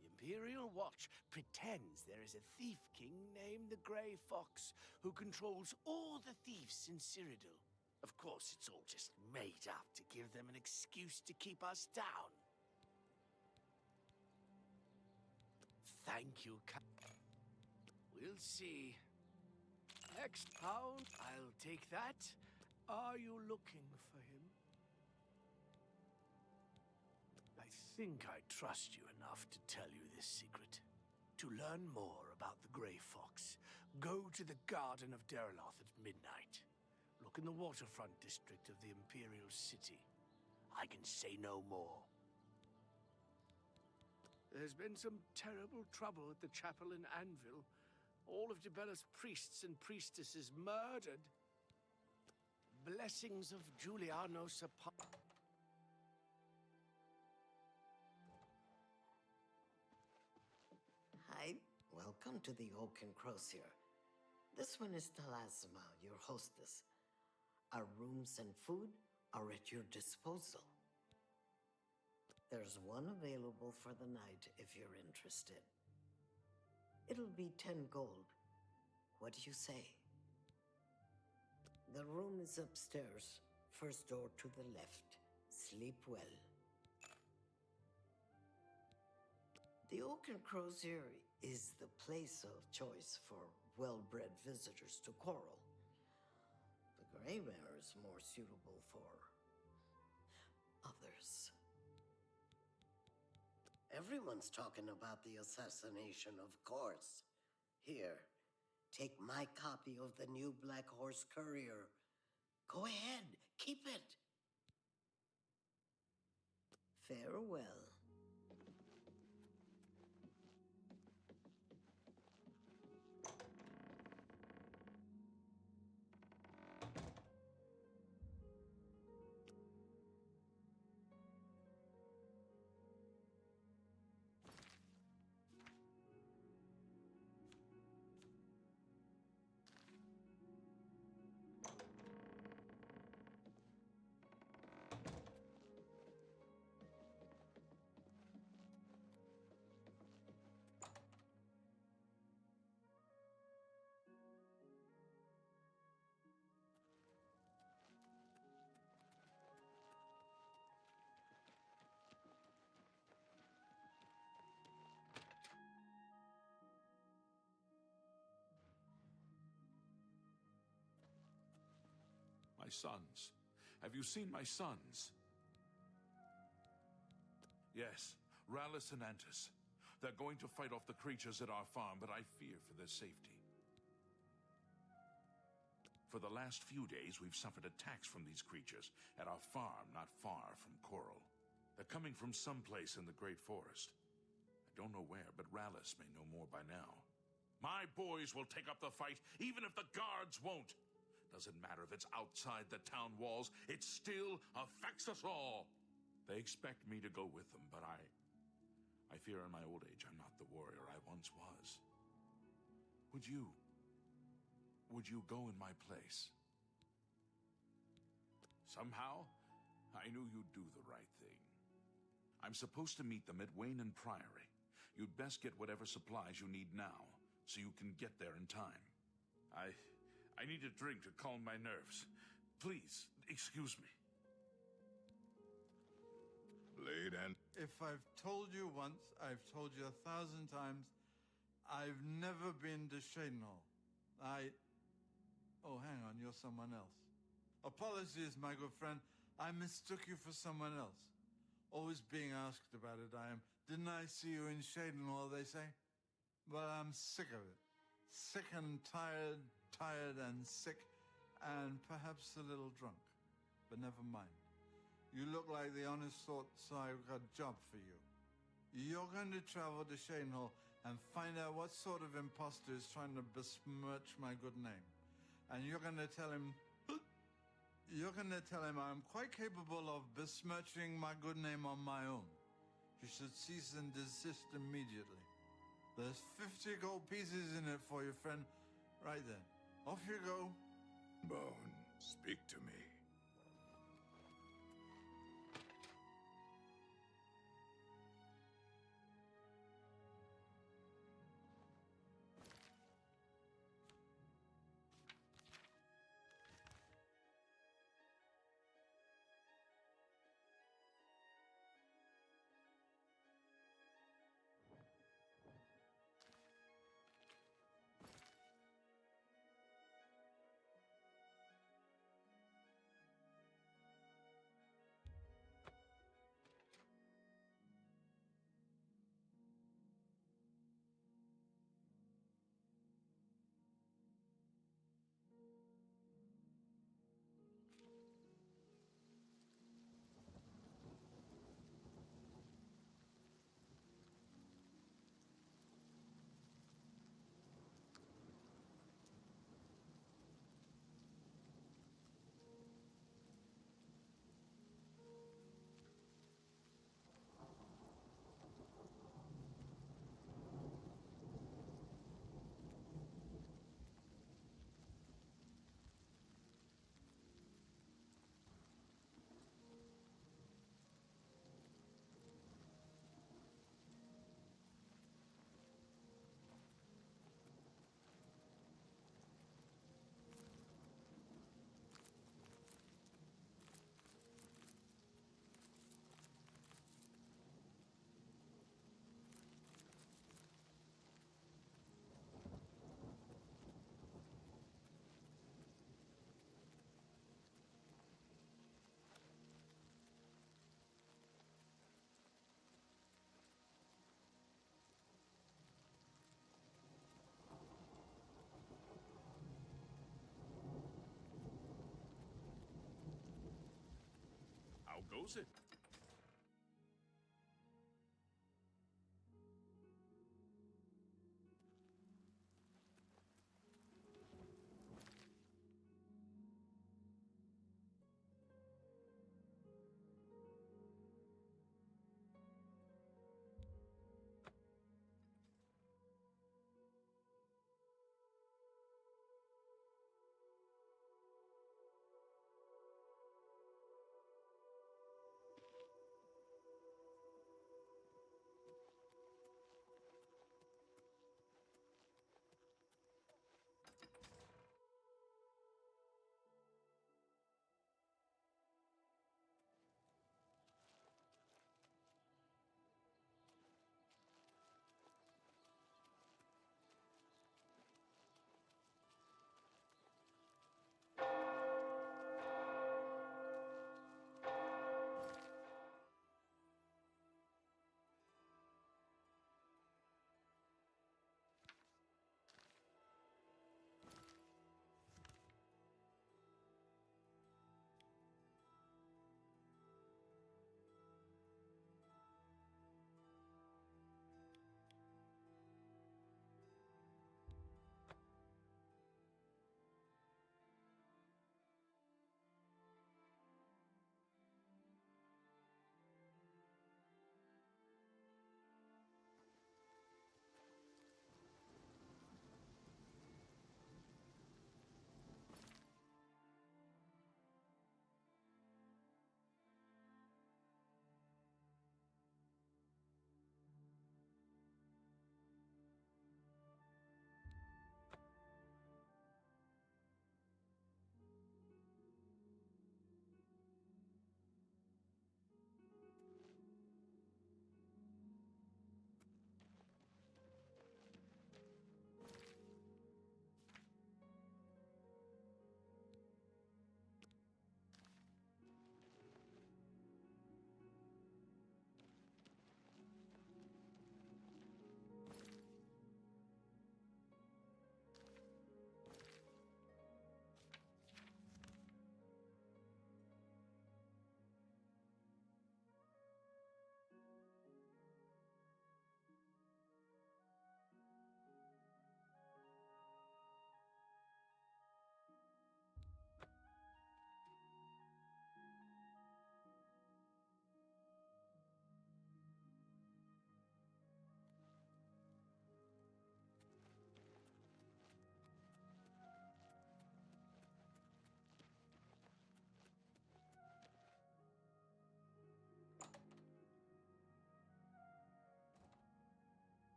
The Imperial Watch pretends there is a thief king named the Grey Fox who controls all the thieves in Cyrodiil. Of course, it's all just made up to give them an excuse to keep us down. Thank you, We'll see. Next pound, I'll take that. Are you looking for him? I think I trust you enough to tell you this secret. To learn more about the Grey Fox, go to the Garden of Deraloth at midnight. Look in the waterfront district of the Imperial City. I can say no more. There's been some terrible trouble at the chapel in Anvil. All of Dibella's priests and priestesses murdered. Blessings of Julianos upon... Hi, welcome to the Oak and Crosier. This one is Talasima, your hostess. Our rooms and food are at your disposal. There's one available for the night if you're interested. It'll be 10 gold. What do you say? The room is upstairs, first door to the left. Sleep well. The Oak and Crozier is the place of choice for well-bred visitors to Coral. The Grey Mare is more suitable for others. Everyone's talking about the assassination, of course. Here, take my copy of the new Black Horse Courier. Go ahead, keep it. Farewell. My sons. Have you seen my sons? Yes, Rallis and Antis. They're going to fight off the creatures at our farm, but I fear for their safety. For the last few days, we've suffered attacks from these creatures at our farm not far from Coral. They're coming from someplace in the Great Forest. I don't know where, but Rallis may know more by now. My boys will take up the fight, even if the guards won't. Doesn't matter if it's outside the town walls, it still affects us all. They expect me to go with them, but I fear in my old age I'm not the warrior I once was. Would you go in my place? Somehow, I knew you'd do the right thing. I'm supposed to meet them at Wayne Priory. You'd best get whatever supplies you need now, so you can get there in time. I need a drink to calm my nerves. Please, excuse me. Blade and... If I've told you once, I've told you 1,000 times, I've never been to Shadenhall. Oh, hang on, you're someone else. Apologies, my good friend. I mistook you for someone else. Always being asked about it, I am. Didn't I see you in Shadenhall, they say? Well, I'm sick of it. Sick and tired and sick, and perhaps a little drunk. But never mind. You look like the honest sort, so I've got a job for you. You're going to travel to Shadenhall and find out what sort of imposter is trying to besmirch my good name. And you're going to tell him... I'm quite capable of besmirching my good name on my own. You should cease and desist immediately. There's 50 gold pieces in it for you, friend. Right then. Off you go. Bone, speak to me. Goes it?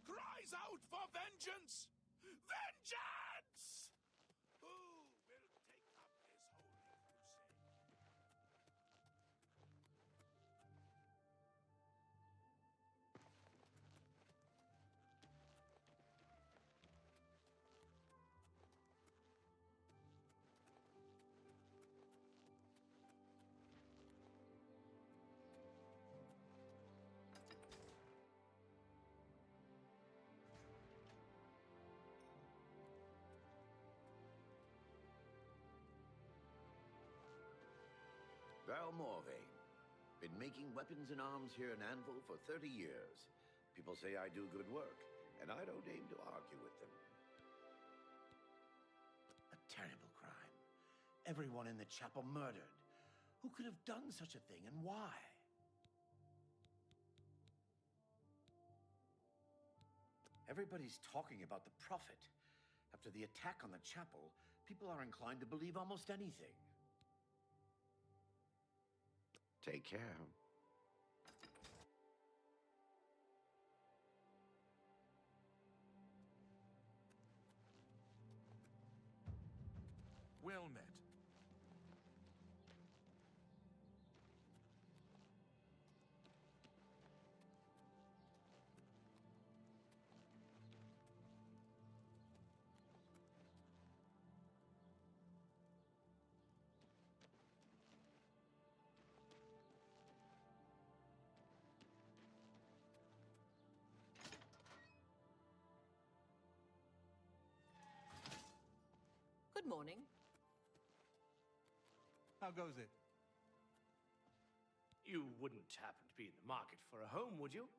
Cries out for vengeance! Vengeance! Who will take up this holy crusade? Val Morvain. Been making weapons and arms here in Anvil for 30 years. People say I do good work, and I don't aim to argue with them. A terrible crime. everyone in the chapel murdered. Who could have done such a thing, and why? Everybody's talking about the Prophet. After the attack on the chapel, people are inclined to believe almost anything. Take care. Well met. Good morning. How goes it? You wouldn't happen to be in the market for a home, would you?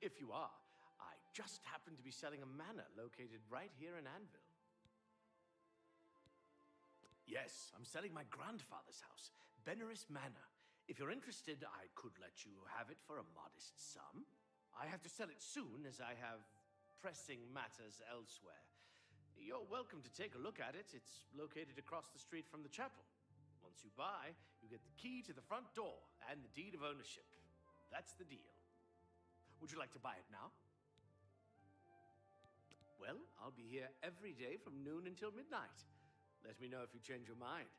If you are, I just happen to be selling a manor located right here in Anvil. Yes, I'm selling my grandfather's house, Benaris Manor. If you're interested, I could let you have it for a modest sum. I have to sell it soon, as I have pressing matters elsewhere. You're welcome to take a look at it. It's located across the street from the chapel. Once you buy, you get the key to the front door and the deed of ownership. That's the deal. Would you like to buy it now? Well, I'll be here every day from noon until midnight. Let me know if you change your mind.